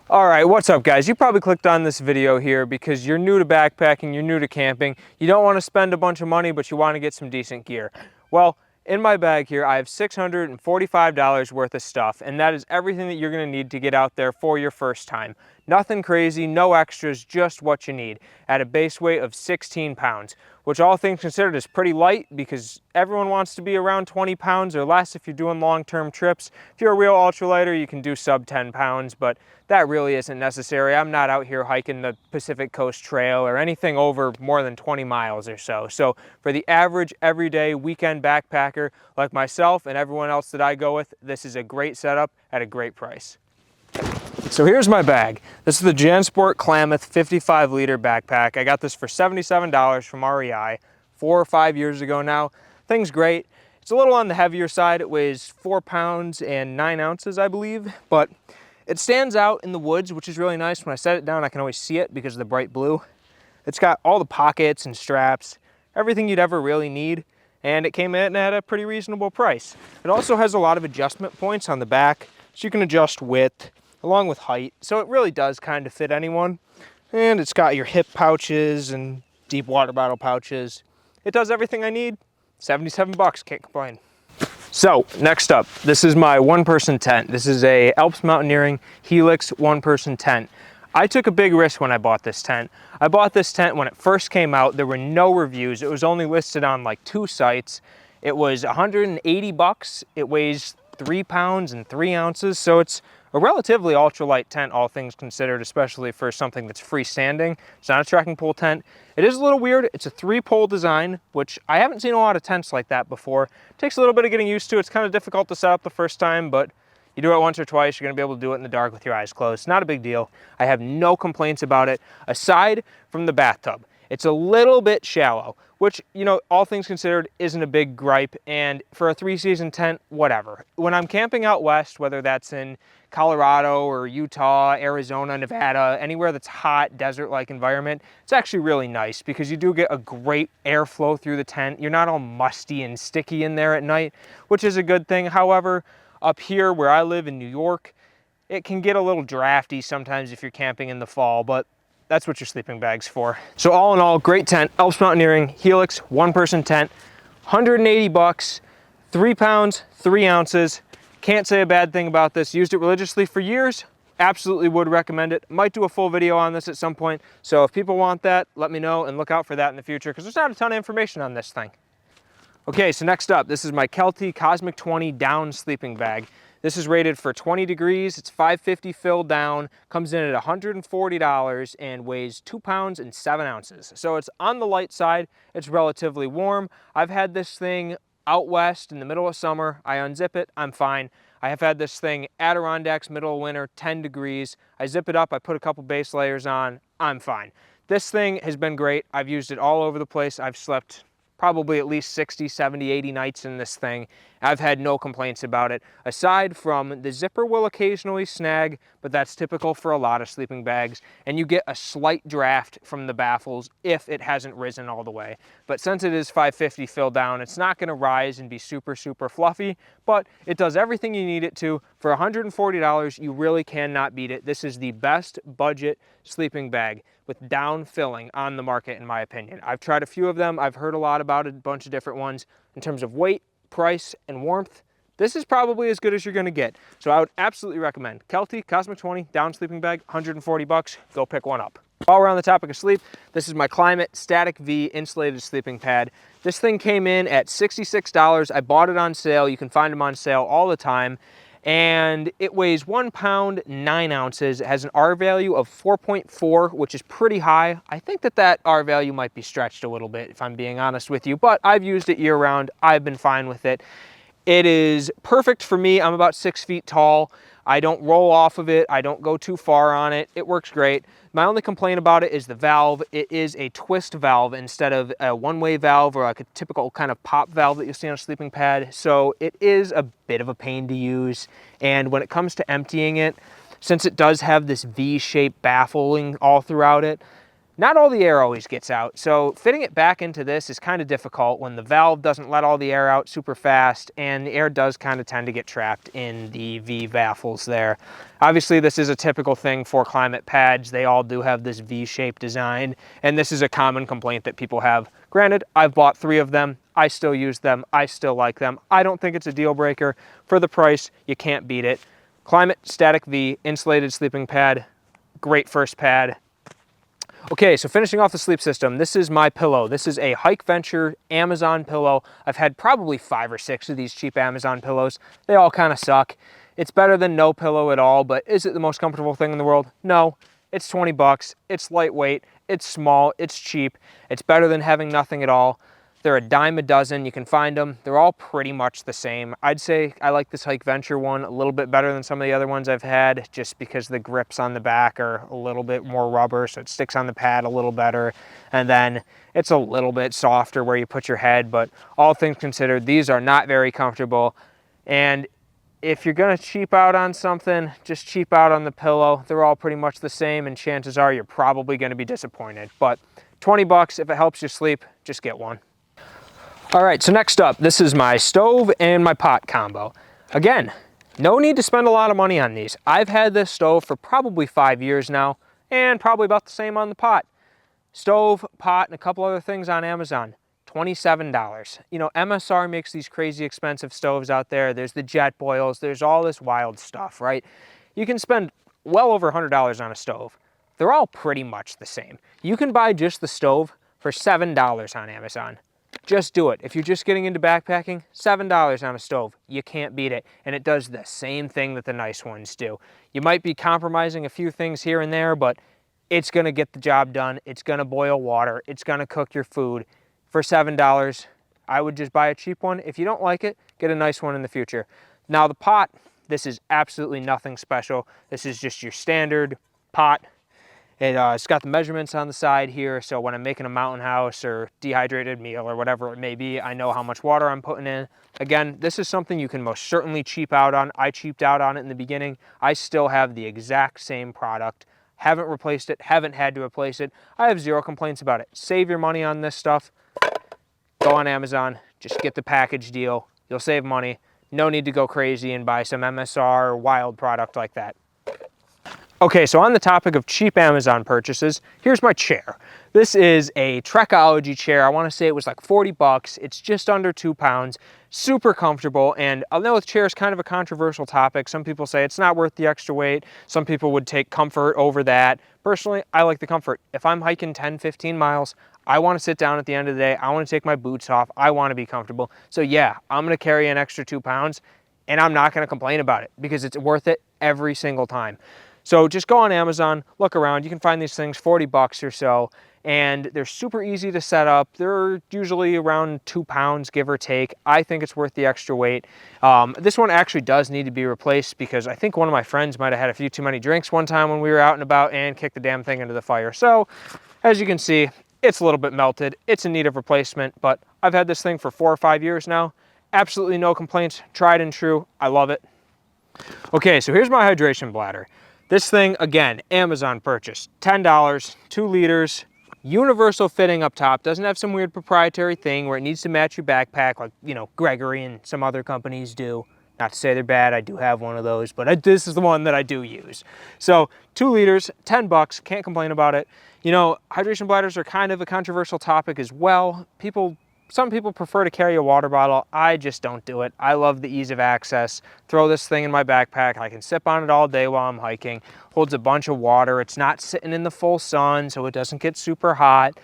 All right, what's up guys? You probably clicked on this video here because you're new to backpacking, you're new to camping, you don't want to spend a bunch of money, but you want to get some decent gear. Well, in my bag here, I have $645 worth of stuff, and that is everything that you're going to need to get out there for your first time. Nothing crazy, no extras, just what you need at a base weight of 16 pounds, which all things considered is pretty light because everyone wants to be around 20 pounds or less if you're doing long-term trips. If you're a real ultralighter, you can do sub 10 pounds, but that really isn't necessary. I'm not out here hiking the Pacific Coast Trail or anything over more than 20 miles or so. So for the average everyday weekend backpacker like myself and everyone else that I go with, this is a great setup at a great price. So here's my bag. This is the JanSport Klamath 55 liter backpack. I got this for $77 from REI 4 or 5 years ago now. Thing's great. It's a little on the heavier side. It weighs 4 pounds and 9 ounces, I believe, but it stands out in the woods, which is really nice. When I set it down, I can always see it because of the bright blue. It's got all the pockets and straps, everything you'd ever really need, and it came in at a pretty reasonable price. It also has a lot of adjustment points on the back, so you can adjust width along with height, so it really does kind of fit anyone. And it's got your hip pouches and deep water bottle pouches. It does everything I need. 77 bucks, can't complain. So next up, this is my one-person tent. This is a Alps Mountaineering Helix one-person tent. I took a big risk when I bought this tent. I bought this tent when it first came out. There were no reviews. It was only listed on like 2 sites. It was 180 bucks. It weighs 3 pounds and 3 ounces. So it's a relatively ultralight tent, all things considered, especially for something that's freestanding. It's not a trekking pole tent. It is a little weird. It's a 3-pole design, which I haven't seen a lot of tents like that before. It takes a little bit of getting used to. It's kind of difficult to set up the first time, but you do it once or twice, you're gonna be able to do it in the dark with your eyes closed. Not a big deal. I have no complaints about it, aside from the bathtub. It's a little bit shallow, which, you know, all things considered, isn't a big gripe. And for a 3-season tent, whatever. When I'm camping out west, whether that's in Colorado or Utah, Arizona, Nevada, anywhere that's hot, desert-like environment, it's actually really nice because you do get a great airflow through the tent. You're not all musty and sticky in there at night, which is a good thing. However, up here where I live in New York, it can get a little drafty sometimes if you're camping in the fall, but that's what your sleeping bag's for. So all in all, great tent. Alps Mountaineering Helix one-person tent, 180 bucks, 3 pounds, 3 ounces. Can't say a bad thing about this. Used it religiously for years. Absolutely would recommend it. Might do a full video on this at some point. So if people want that, let me know and look out for that in the future because there's not a ton of information on this thing. Okay, so next up, this is my Kelty Cosmic 20 down sleeping bag. This is rated for 20 degrees. It's 550 fill down, comes in at $140 and weighs 2 pounds and 7 ounces. So it's on the light side. It's relatively warm. I've had this thing out west in the middle of summer. I unzip it, I'm fine. I have had this thing Adirondacks, middle of winter, 10 degrees. I zip it up, I put a couple base layers on, I'm fine. This thing has been great. I've used it all over the place. I've slept probably at least 60, 70, 80 nights in this thing. I've had no complaints about it. Aside from the zipper will occasionally snag, but that's typical for a lot of sleeping bags. And you get a slight draft from the baffles if it hasn't risen all the way. But since it is 550 fill down, it's not gonna rise and be super, super fluffy, but it does everything you need it to. For $140, you really cannot beat it. This is the best budget sleeping bag with down filling on the market, in my opinion. I've tried a few of them. I've heard a lot about a bunch of different ones. In terms of weight, price, and warmth, this is probably as good as you're gonna get. So I would absolutely recommend Kelty Cosmic 20 down sleeping bag, 140 bucks. Go pick one up. While we're on the topic of sleep, this is my Climate Static V insulated sleeping pad. This thing came in at $66. I bought it on sale. You can find them on sale all the time. And it weighs 1 pound, 9 ounces. It has an R value of 4.4, which is pretty high. I think that R value might be stretched a little bit, if I'm being honest with you, but I've used it year round. I've been fine with it. It is perfect for me. I'm about 6 feet tall. I don't roll off of it. I don't go too far on it. It works great. My only complaint about it is the valve. It is a twist valve instead of a one-way valve or like a typical kind of pop valve that you see on a sleeping pad. So it is a bit of a pain to use. And when it comes to emptying it, since it does have this V-shaped baffling all throughout it, not all the air always gets out, so fitting it back into this is kind of difficult when the valve doesn't let all the air out super fast, and the air does kind of tend to get trapped in the V baffles there. Obviously, this is a typical thing for climate pads. They all do have this V-shaped design, and this is a common complaint that people have. Granted, I've bought 3 of them. I still use them. I still like them. I don't think it's a deal breaker. For the price, you can't beat it. Climate Static V, insulated sleeping pad, great first pad. Okay, so finishing off the sleep system, this is my pillow. This is a Hike Venture Amazon pillow. I've had probably 5 or 6 of these cheap Amazon pillows. They all kind of suck. It's better than no pillow at all, but is it the most comfortable thing in the world? No. It's 20 bucks. It's lightweight. It's small. It's cheap. It's better than having nothing at all. They're a dime a dozen. You can find them. They're all pretty much the same. I'd say I like this Hike Venture one a little bit better than some of the other ones I've had, just because the grips on the back are a little bit more rubber, so it sticks on the pad a little better. And then it's a little bit softer where you put your head, but all things considered, these are not very comfortable. And if you're gonna cheap out on something, just cheap out on the pillow. They're all pretty much the same, and chances are you're probably gonna be disappointed. But 20 bucks, if it helps you sleep, just get one. All right, so next up, this is my stove and my pot combo. Again, no need to spend a lot of money on these. I've had this stove for probably 5 years now, and probably about the same on the pot. Stove, pot, and a couple other things on Amazon, $27. You know, MSR makes these crazy expensive stoves out there. There's the jet boils, there's all this wild stuff, right? You can spend well over $100 on a stove. They're all pretty much the same. You can buy just the stove for $7 on Amazon. Just do it. If you're just getting into backpacking, $7 on a stove. You can't beat it. And it does the same thing that the nice ones do. You might be compromising a few things here and there, but it's gonna get the job done. It's gonna boil water. It's gonna cook your food. For $7, I would just buy a cheap one. If you don't like it, get a nice one in the future. Now the pot, this is absolutely nothing special. This is just your standard pot. It's got the measurements on the side here, so when I'm making a mountain house or dehydrated meal or whatever it may be, I know how much water I'm putting in. Again, this is something you can most certainly cheap out on. I cheaped out on it in the beginning. I still have the exact same product. Haven't replaced it, haven't had to replace it. I have 0 complaints about it. Save your money on this stuff. Go on Amazon, just get the package deal. You'll save money. No need to go crazy and buy some MSR or wild product like that. Okay, so on the topic of cheap Amazon purchases, here's my chair. This is a Trekology chair. I want to say it was like 40 bucks. It's just under 2 pounds, super comfortable. And I know the chair is kind of a controversial topic. Some people say it's not worth the extra weight. Some people would take comfort over that. Personally, I like the comfort. If I'm hiking 10, 15 miles, I want to sit down at the end of the day. I want to take my boots off. I want to be comfortable. So yeah, I'm going to carry an extra 2 pounds and I'm not going to complain about it because it's worth it every single time. So just go on Amazon, look around. You can find these things 40 bucks or so, and they're super easy to set up. They're usually around 2 pounds, give or take. I think it's worth the extra weight. This one actually does need to be replaced because I think one of my friends might have had a few too many drinks one time when we were out and about and kicked the damn thing into the fire. So as you can see, it's a little bit melted. It's in need of replacement, but I've had this thing for 4 or 5 years now. Absolutely no complaints, tried and true. I love it. Okay, so here's my hydration bladder. This thing, again, Amazon purchase, $10, 2 liters, universal fitting up top. Doesn't have some weird proprietary thing where it needs to match your backpack like, you know, Gregory and some other companies do. Not to say they're bad, I do have one of those, but this is the one that I do use. So 2 liters, 10 bucks, can't complain about it. You know, hydration bladders are kind of a controversial topic as well. Some people prefer to carry a water bottle. I just don't do it. I love the ease of access. Throw this thing in my backpack. I can sip on it all day while I'm hiking. Holds a bunch of water. It's not sitting in the full sun, so it doesn't get super hot.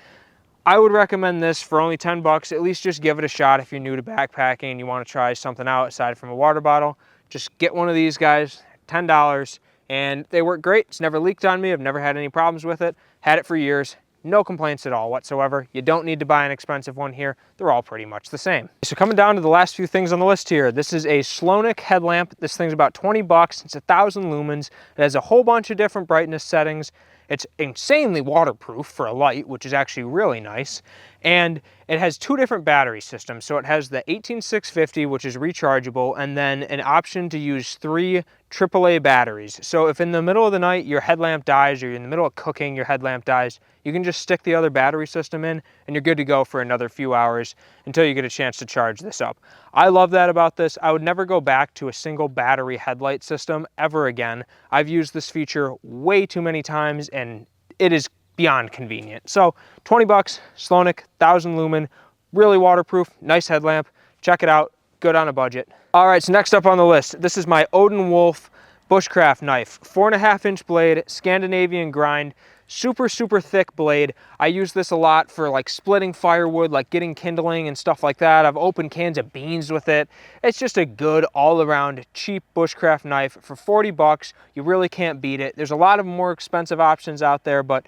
I would recommend this for only 10 bucks. At least just give it a shot if you're new to backpacking and you want to try something out aside from a water bottle. Just get one of these guys, $10, and they work great. It's never leaked on me. I've never had any problems with it. Had it for years. No complaints at all whatsoever. You don't need to buy an expensive one here. They're all pretty much the same. So coming down to the last few things on the list here, this is a Sloanic headlamp. This thing's about 20 bucks. It's 1,000 lumens. It has a whole bunch of different brightness settings. It's insanely waterproof for a light, which is actually really nice. And it has two different battery systems. So it has the 18650, which is rechargeable, and then an option to use 3 AAA batteries. So if in the middle of the night your headlamp dies, or you're in the middle of cooking, your headlamp dies, you can just stick the other battery system in and you're good to go for another few hours until you get a chance to charge this up. I love that about this. I would never go back to a single battery headlight system ever again. I've used this feature way too many times and it is beyond convenient. So 20 bucks, Slonik, 1000 lumen, really waterproof, nice headlamp. Check it out, good on a budget. All right, so next up on the list, this is my Odin Wolf bushcraft knife, 4.5-inch blade, Scandinavian grind, super thick blade. I use this a lot for like splitting firewood, like getting kindling and stuff like that. I've opened cans of beans with it. It's just a good all-around cheap bushcraft knife for 40 bucks. You really can't beat it. There's a lot of more expensive options out there, but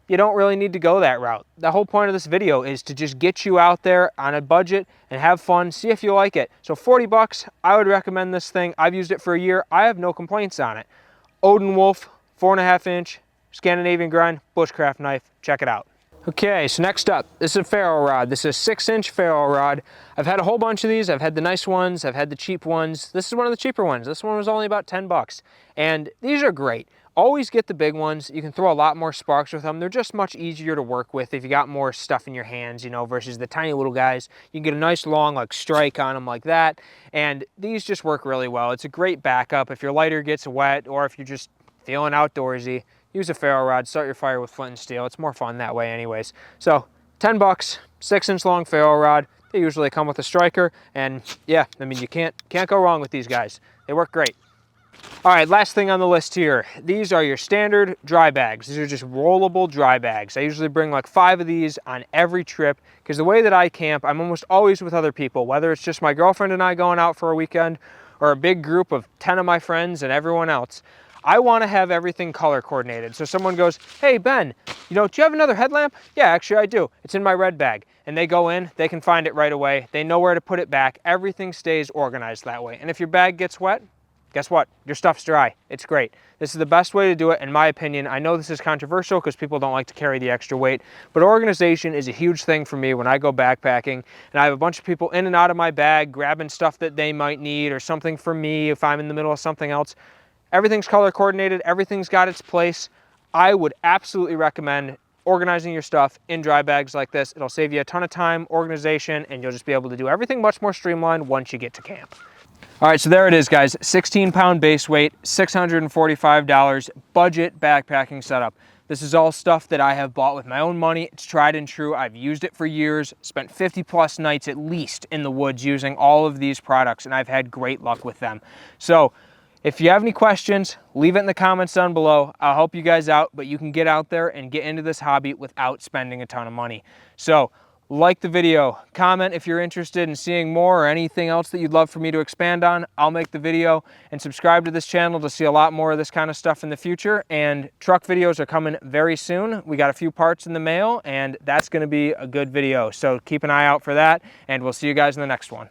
you don't really need to go that route. The whole point of this video is to just get you out there on a budget and have fun, see if you like it. So 40 bucks, I would recommend this thing. I've used it for a year. I have no complaints on it. Odin Wolf, 4.5-inch, Scandinavian grind, bushcraft knife. Check it out. Okay, so next up, this is a Ferro Rod. This is a 6-inch Ferro Rod. I've had a whole bunch of these. I've had the nice ones. I've had the cheap ones. This is one of the cheaper ones. This one was only about 10 bucks. And these are great. Always get the big ones. You can throw a lot more sparks with them. They're just much easier to work with if you got more stuff in your hands, you know, versus the tiny little guys. You can get a nice long like strike on them like that. And these just work really well. It's a great backup if your lighter gets wet or if you're just feeling outdoorsy. Use a Ferro Rod, start your fire with flint and steel. It's more fun that way anyways. So 10 bucks, 6-inch long Ferro Rod. They usually come with a striker. And yeah, I mean, you can't go wrong with these guys. They work great. All right, last thing on the list here. These are your standard dry bags. These are just rollable dry bags. I usually bring like 5 of these on every trip because the way that I camp, I'm almost always with other people, whether it's just my girlfriend and I going out for a weekend or a big group of 10 of my friends and everyone else. I want to have everything color coordinated. So someone goes, hey, Ben, you know, do you have another headlamp? Yeah, actually I do. It's in my red bag. And they go in, they can find it right away. They know where to put it back. Everything stays organized that way. And if your bag gets wet, guess what? Your stuff's dry. It's great. This is the best way to do it, in my opinion. I know this is controversial because people don't like to carry the extra weight, but organization is a huge thing for me when I go backpacking, and I have a bunch of people in and out of my bag grabbing stuff that they might need or something for me if I'm in the middle of something else. Everything's color coordinated. Everything's got its place. I would absolutely recommend organizing your stuff in dry bags like this. It'll save you a ton of time, organization, and you'll just be able to do everything much more streamlined once you get to camp. All right, so there it is, guys. 16-pound base weight, $645, budget backpacking setup. This is all stuff that I have bought with my own money. It's tried and true. I've used it for years, spent 50+ nights at least in the woods using all of these products, and I've had great luck with them. So if you have any questions, leave it in the comments down below. I'll help you guys out, but you can get out there and get into this hobby without spending a ton of money. So like the video, comment if you're interested in seeing more or anything else that you'd love for me to expand on. I'll make the video, and subscribe to this channel to see a lot more of this kind of stuff in the future. And truck videos are coming very soon. We got a few parts in the mail, and that's going to be a good video. So keep an eye out for that, and we'll see you guys in the next one.